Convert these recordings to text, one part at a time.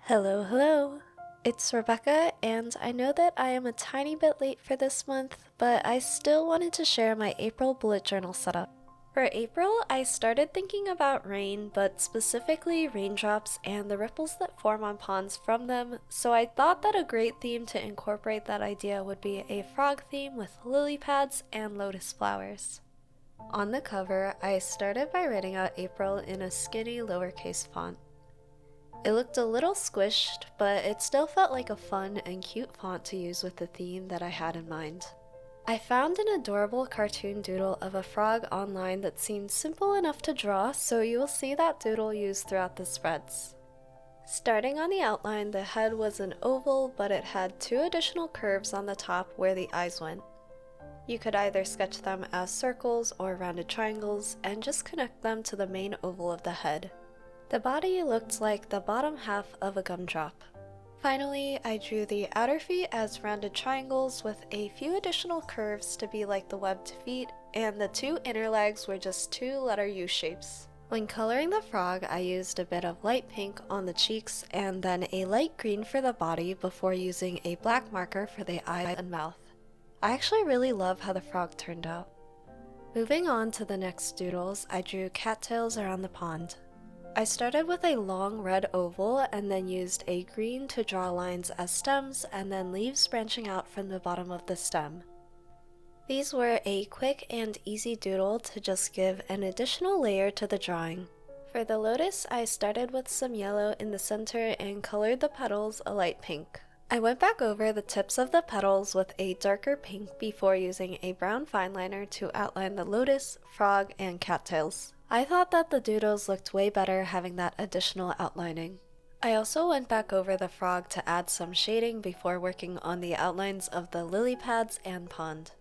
Hello, hello! It's Rebecca, and I know that I am a tiny bit late for this month, but I still wanted to share my April bullet journal setup. For April, I started thinking about rain, but specifically raindrops and the ripples that form on ponds from them, so I thought that a great theme to incorporate that idea would be a frog theme with lily pads and lotus flowers. On the cover, I started by writing out April in a skinny lowercase font. It looked a little squished, but it still felt like a fun and cute font to use with the theme that I had in mind. I found an adorable cartoon doodle of a frog online that seemed simple enough to draw, so you will see that doodle used throughout the spreads. Starting on the outline, the head was an oval, but it had two additional curves on the top where the eyes went. You could either sketch them as circles or rounded triangles, and just connect them to the main oval of the head. The body looked like the bottom half of a gumdrop. Finally, I drew the outer feet as rounded triangles with a few additional curves to be like the webbed feet, and the two inner legs were just two letter U shapes. When coloring the frog, I used a bit of light pink on the cheeks and then a light green for the body before using a black marker for the eyes and mouth. I actually really love how the frog turned out. Moving on to the next doodles, I drew cattails around the pond. I started with a long red oval and then used a green to draw lines as stems and then leaves branching out from the bottom of the stem. These were a quick and easy doodle to just give an additional layer to the drawing. For the lotus, I started with some yellow in the center and colored the petals a light pink. I went back over the tips of the petals with a darker pink before using a brown fine liner to outline the lotus, frog, and cattails. I thought that the doodles looked way better having that additional outlining. I also went back over the frog to add some shading before working on the outlines of the lily pads and pond.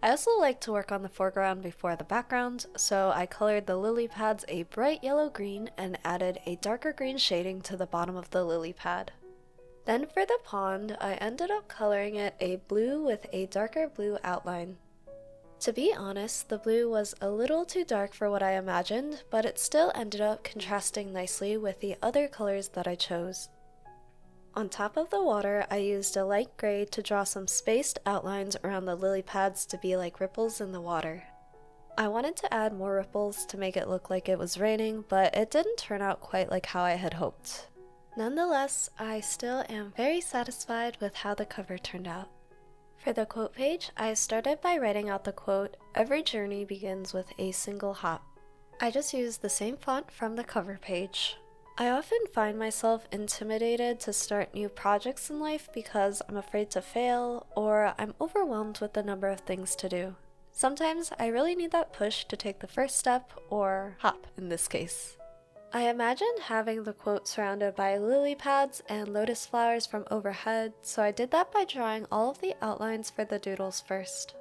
I also like to work on the foreground before the background, so I colored the lily pads a bright yellow-green and added a darker green shading to the bottom of the lily pad. Then for the pond, I ended up coloring it a blue with a darker blue outline. To be honest, the blue was a little too dark for what I imagined, but it still ended up contrasting nicely with the other colors that I chose. On top of the water, I used a light gray to draw some spaced outlines around the lily pads to be like ripples in the water. I wanted to add more ripples to make it look like it was raining, but it didn't turn out quite like how I had hoped. Nonetheless, I still am very satisfied with how the cover turned out. For the quote page, I started by writing out the quote, "Every journey begins with a single hop." I just used the same font from the cover page. I often find myself intimidated to start new projects in life because I'm afraid to fail or I'm overwhelmed with the number of things to do. Sometimes I really need that push to take the first step, or hop in this case. I imagined having the quote surrounded by lily pads and lotus flowers from overhead, so I did that by drawing all of the outlines for the doodles first.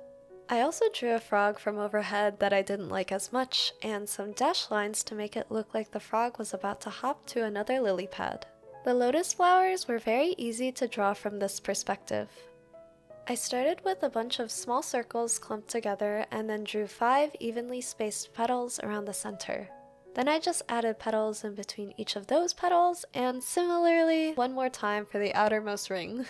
I also drew a frog from overhead that I didn't like as much, and some dashed lines to make it look like the frog was about to hop to another lily pad. The lotus flowers were very easy to draw from this perspective. I started with a bunch of small circles clumped together and then drew 5 evenly spaced petals around the center. Then I just added petals in between each of those petals, and similarly, one more time for the outermost ring.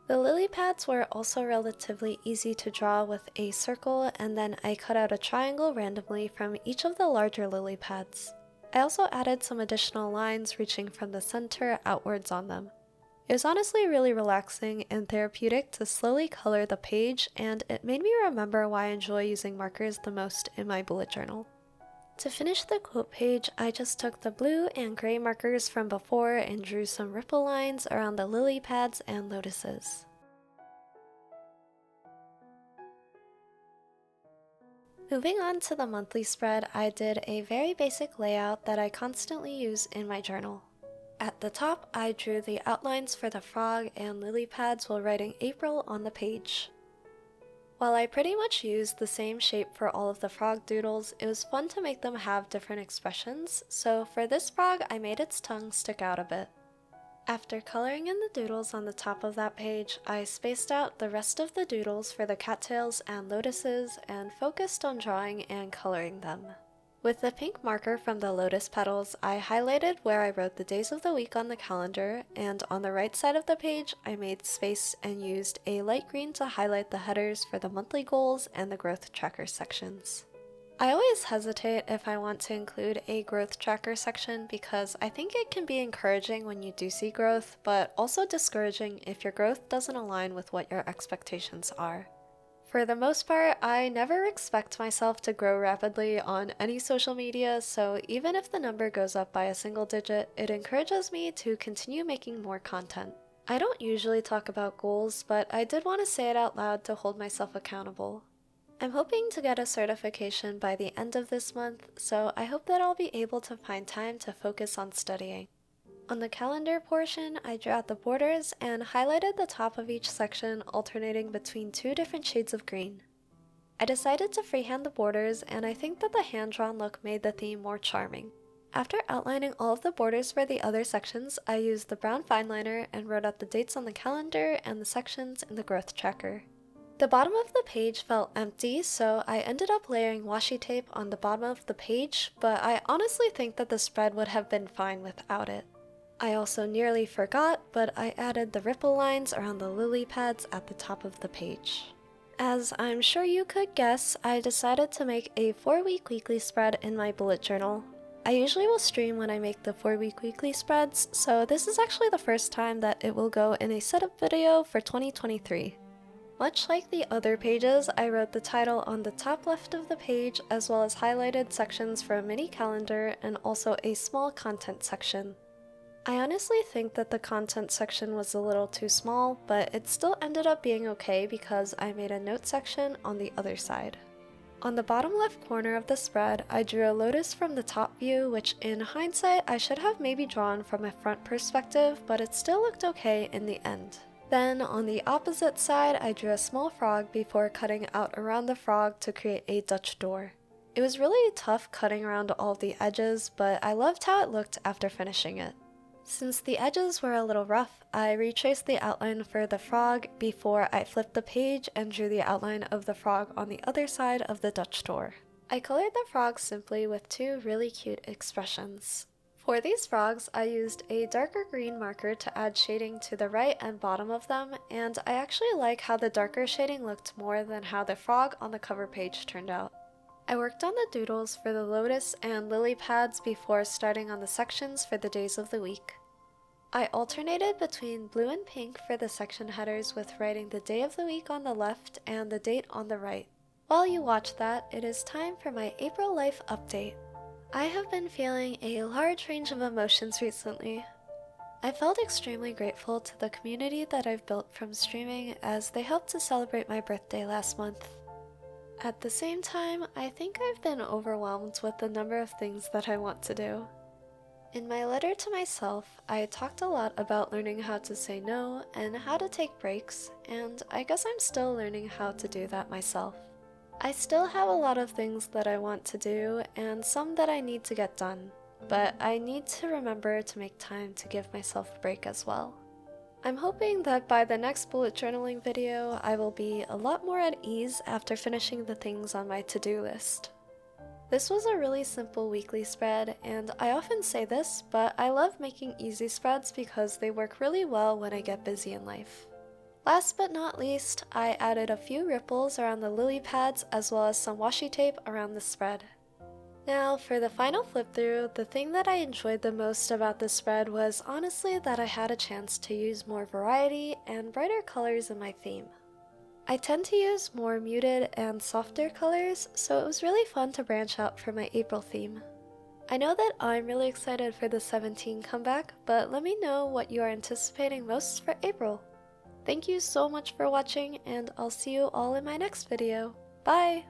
The lily pads were also relatively easy to draw with a circle, and then I cut out a triangle randomly from each of the larger lily pads. I also added some additional lines reaching from the center outwards on them. It was honestly really relaxing and therapeutic to slowly color the page, and it made me remember why I enjoy using markers the most in my bullet journal. To finish the quote page, I just took the blue and gray markers from before and drew some ripple lines around the lily pads and lotuses. Moving on to the monthly spread, I did a very basic layout that I constantly use in my journal. At the top, I drew the outlines for the frog and lily pads while writing April on the page. While I pretty much used the same shape for all of the frog doodles, it was fun to make them have different expressions, so for this frog I made its tongue stick out a bit. After coloring in the doodles on the top of that page, I spaced out the rest of the doodles for the cattails and lotuses and focused on drawing and coloring them. With the pink marker from the lotus petals, I highlighted where I wrote the days of the week on the calendar, and on the right side of the page, I made space and used a light green to highlight the headers for the monthly goals and the growth tracker sections. I always hesitate if I want to include a growth tracker section because I think it can be encouraging when you do see growth, but also discouraging if your growth doesn't align with what your expectations are. For the most part, I never expect myself to grow rapidly on any social media, so even if the number goes up by a single digit, it encourages me to continue making more content. I don't usually talk about goals, but I did want to say it out loud to hold myself accountable. I'm hoping to get a certification by the end of this month, so I hope that I'll be able to find time to focus on studying. On the calendar portion, I drew out the borders and highlighted the top of each section, alternating between two different shades of green. I decided to freehand the borders, and I think that the hand-drawn look made the theme more charming. After outlining all of the borders for the other sections, I used the brown fine liner and wrote out the dates on the calendar and the sections in the growth tracker. The bottom of the page felt empty, so I ended up layering washi tape on the bottom of the page, but I honestly think that the spread would have been fine without it. I also nearly forgot, but I added the ripple lines around the lily pads at the top of the page. As I'm sure you could guess, I decided to make a 4-week weekly spread in my bullet journal. I usually will stream when I make the 4-week weekly spreads, so this is actually the first time that it will go in a setup video for 2023. Much like the other pages, I wrote the title on the top left of the page as well as highlighted sections for a mini calendar and also a small content section. I honestly think that the content section was a little too small, but it still ended up being okay because I made a note section on the other side. On the bottom left corner of the spread, I drew a lotus from the top view, which in hindsight I should have maybe drawn from a front perspective, but it still looked okay in the end. Then on the opposite side, I drew a small frog before cutting out around the frog to create a Dutch door. It was really tough cutting around all the edges, but I loved how it looked after finishing it. Since the edges were a little rough, I retraced the outline for the frog before I flipped the page and drew the outline of the frog on the other side of the Dutch door. I colored the frog simply with two really cute expressions. For these frogs, I used a darker green marker to add shading to the right and bottom of them, and I actually like how the darker shading looked more than how the frog on the cover page turned out. I worked on the doodles for the lotus and lily pads before starting on the sections for the days of the week. I alternated between blue and pink for the section headers with writing the day of the week on the left and the date on the right. While you watch that, it is time for my April life update. I have been feeling a large range of emotions recently. I felt extremely grateful to the community that I've built from streaming as they helped to celebrate my birthday last month. At the same time, I think I've been overwhelmed with the number of things that I want to do. In my letter to myself, I talked a lot about learning how to say no and how to take breaks, and I guess I'm still learning how to do that myself. I still have a lot of things that I want to do and some that I need to get done, but I need to remember to make time to give myself a break as well. I'm hoping that by the next bullet journaling video, I will be a lot more at ease after finishing the things on my to-do list. This was a really simple weekly spread, and I often say this, but I love making easy spreads because they work really well when I get busy in life. Last but not least, I added a few ripples around the lily pads as well as some washi tape around the spread. Now, for the final flip through, the thing that I enjoyed the most about this spread was honestly that I had a chance to use more variety and brighter colors in my theme. I tend to use more muted and softer colors, so it was really fun to branch out for my April theme. I know that I'm really excited for the 17 comeback, but let me know what you are anticipating most for April. Thank you so much for watching, and I'll see you all in my next video. Bye!